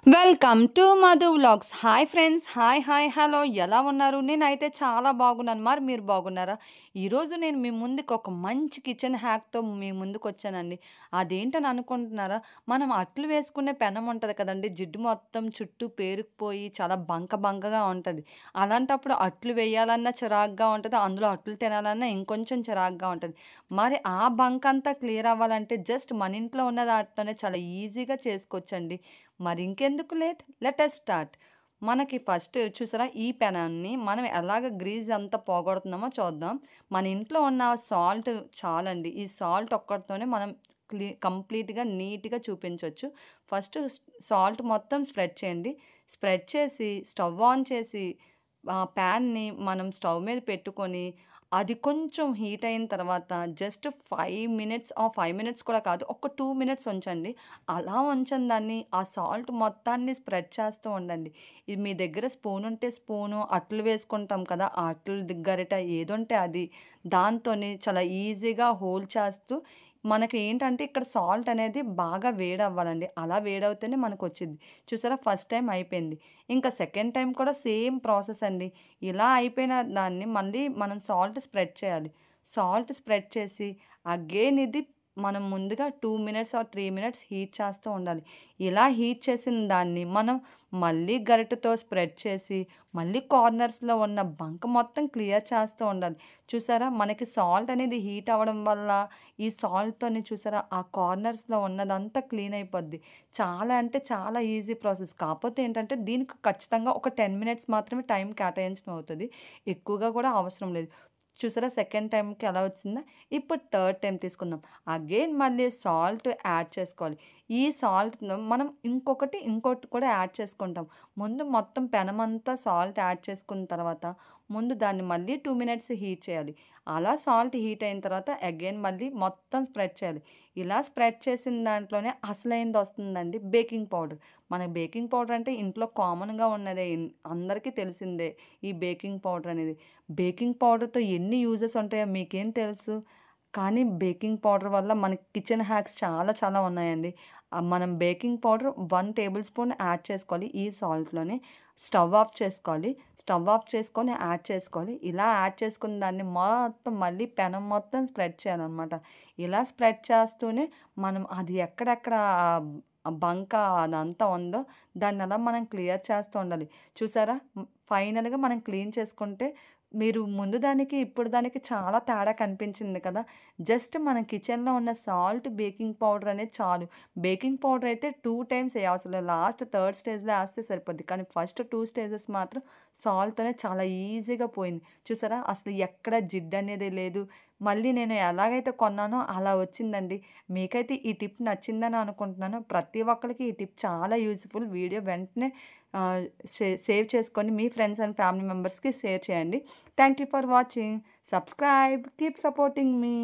Welcome to Madhu vlogs. Hi friends. Hi. Hello. ఎలా ఉన్నారు? నేనైతే చాలా బాగున్నాను. మరి మీరు బాగున్నారా? ఈరోజు నేను మీ ముందుకు ఒక మంచి కిచెన్ హ్యాక్‌తో మీ ముందుకొచ్చానండి. అదేంటని అనుకుంటున్నారా? మనం అట్లు వేసుకునే పెనం ఉంటది కదండీ! జిడ్డు మొత్తం చుట్టూ పేరుకుపోయి చాలా బంకగా ఉంటది. అలాంటప్పుడు అట్లు వేయాలన్నా చిరాకుగా ఉంటది. అందులో అట్లు తినాలన్నా ఇంకొంచెం చిరాకుగా ఉంటది. మరి ఆ బంకంతా క్లియర్ అవ్వాలంటే జస్ట్ మన ఇంట్లో ఉన్న దాంట్లోనే చాలా ఈజీగా చేసుకోవచ్చండి. మరి ఇంకెందుకు లేట్? Let us start. మనకి ఫస్ట్ చూసారా ఈ పెనాన్ని మనం ఎలాగ గ్రీజ్ అంతా పోగొడుతున్నామో చూద్దాం. మన ఇంట్లో ఉన్న సాల్ట్ చాలండి. ఈ సాల్ట్ ఒక్కటితోనే మనం కంప్లీట్‌గా నీట్‌గా చూపించొచ్చు. ఫస్ట్ సాల్ట్ మొత్తం స్ప్రెడ్ చేయండి. స్ప్రెడ్ చేసి స్టవ్ ఆన్ చేసి ప్యాన్‌ని మనం స్టవ్ మీద పెట్టుకొని అది కొంచెం హీట్ అయిన తర్వాత జస్ట్ 5 మినిట్స్ 5 మినిట్స్ కూడా కాదు. ఒక 2 మినిట్స్ ఉంచండి. అలా ఉంచని దాన్ని ఆ సాల్ట్ మొత్తాన్ని స్ప్రెడ్ చేస్తూ ఉండండి. ఇది మీ దగ్గర స్పూన్ ఉంటే స్పూను, అట్లు వేసుకుంటాం కదా! ఆ అట్లు గరిట ఏదుంటే అది దాంతోని చాలా ఈజీగా హోల్డ్ చేస్తూ మనకి ఏంటంటే ఇక్కడ సాల్ట్ అనేది బాగా వేడవ్వాలండి. అలా వేడవుతేనే మనకొచ్చిద్ది. చూసారా ఫస్ట్ టైమ్ అయిపోయింది. ఇంకా సెకండ్ టైమ్ కూడా సేమ్ ప్రాసెస్ అండి. ఇలా అయిపోయిన దాన్ని మళ్ళీ మనం సాల్ట్ స్ప్రెడ్ చేయాలి. సాల్ట్ స్ప్రెడ్ చేసి అగైన్ ఇది మనం ముందుగా 2 మినిట్స్ 3 మినిట్స్ హీట్ చేస్తూ ఉండాలి. ఇలా హీట్ చేసిన దాన్ని మనం మళ్ళీ గరిటెతో స్ప్రెడ్ చేసి, మళ్ళీ కార్నర్స్‌లో ఉన్న బంక మొత్తం క్లియర్ చేస్తూ ఉండాలి. చూసారా మనకి సాల్ట్ అనేది హీట్ అవ్వడం వల్ల ఈ సాల్ట్‌తోని చూసారా ఆ కార్నర్స్‌లో ఉన్నదంతా క్లీన్ అయిపోద్ది. చాలా అంటే చాలా ఈజీ ప్రాసెస్. కాపోతే ఏంటంటే దీనికి ఖచ్చితంగా ఒక 10 మినిట్స్ మాత్రమే టైం కేటాయించడం అవుతది. ఎక్కువగా కూడా అవసరం లేదు. చూసారా సెకండ్ టైమ్‌కి ఎలా వచ్చిందో? ఇప్పుడు థర్డ్ టైమ్ తీసుకుందాం. అగైన్ మళ్ళీ సాల్ట్ యాడ్ చేసుకోవాలి. ఈ సాల్ట్‌ను మనం ఇంకోటి కూడా యాడ్ చేసుకుంటాం. ముందు మొత్తం పెనమంతా సాల్ట్ యాడ్ చేసుకున్న తర్వాత, ముందు దాన్ని మళ్ళీ 2 మినిట్స్ హీట్ చేయాలి. అలా సాల్ట్ హీట్ అయిన తర్వాత అగైన్ మళ్ళీ మొత్తం స్ప్రెడ్ చేయాలి. ఇలా స్ప్రెడ్ చేసిన దాంట్లోనే అసలైందొస్తుందండి బేకింగ్ పౌడర్. మన బేకింగ్ పౌడర్ అంటే ఇంట్లో కామన్‌గా ఉన్నదే. అందరికీ తెలిసిందే ఈ బేకింగ్ పౌడర్ అనేది. బేకింగ్ పౌడర్‌తో ఎన్ని యూజెస్ ఉంటాయో మీకేం తెలుసు? కానీ బేకింగ్ పౌడర్ వల్ల మనకి కిచెన్ హ్యాక్స్ చాలా ఉన్నాయండి. మనం baking powder 1 table spoon add చేసుకోవాలి ఈ సాల్ట్‌లోని. స్టవ్ ఆఫ్ చేసుకోవాలి. స్టవ్ ఆఫ్ చేసుకొని యాడ్ చేసుకోవాలి. ఇలా యాడ్ చేసుకున్న దాన్ని మొత్తం మళ్ళీ పెనం మొత్తం స్ప్రెడ్ చేయాలనమాట. ఇలా స్ప్రెడ్ చేస్తూనే మనం అది ఎక్కడెక్కడ బంక అదంతా ఉందో దాన్నలా మనం క్లియర్ చేస్తూ ఉండాలి. చూసారా? ఫైనల్‌గా మనం క్లీన్ చేసుకుంటే మీరు ముందు దానికి, ఇప్పుడు దానికి చాలా తేడా కనిపించింది కదా! జస్ట్ మన కిచెన్‌లో ఉన్న సాల్ట్, బేకింగ్ పౌడర్ అనేది చాలు. బేకింగ్ పౌడర్ అయితే 2 టైమ్స్ ఎయవసరం లేదు. లాస్ట్ థర్డ్ స్టేజ్‌లో ఏస్తే సరిపోద్ది. కానీ ఫస్ట్ 2 స్టేజెస్ మాత్రం సాల్ట్‌తోనే చాలా ఈజీగా పోయింది. చూసారా? అసలు ఎక్కడ జిడ్డనేదే లేదు. మళ్ళీ నేను ఎలాగైతే కొన్నానో అలా వచ్చిందండి. మీకైతే ఈ టిప్ నచ్చిందని అనుకుంటున్నాను. ప్రతి ఒక్కళ్ళకి ఈ టిప్ చాలా యూజ్‌ఫుల్. వీడియో వెంటనే ఆహ్, సేవ్ చేసుకొని మీ ఫ్రెండ్స్ అండ్ ఫ్యామిలీ మెంబర్స్‌కి షేర్ చేయండి. Thank you for watching. Subscribe. Keep supporting me.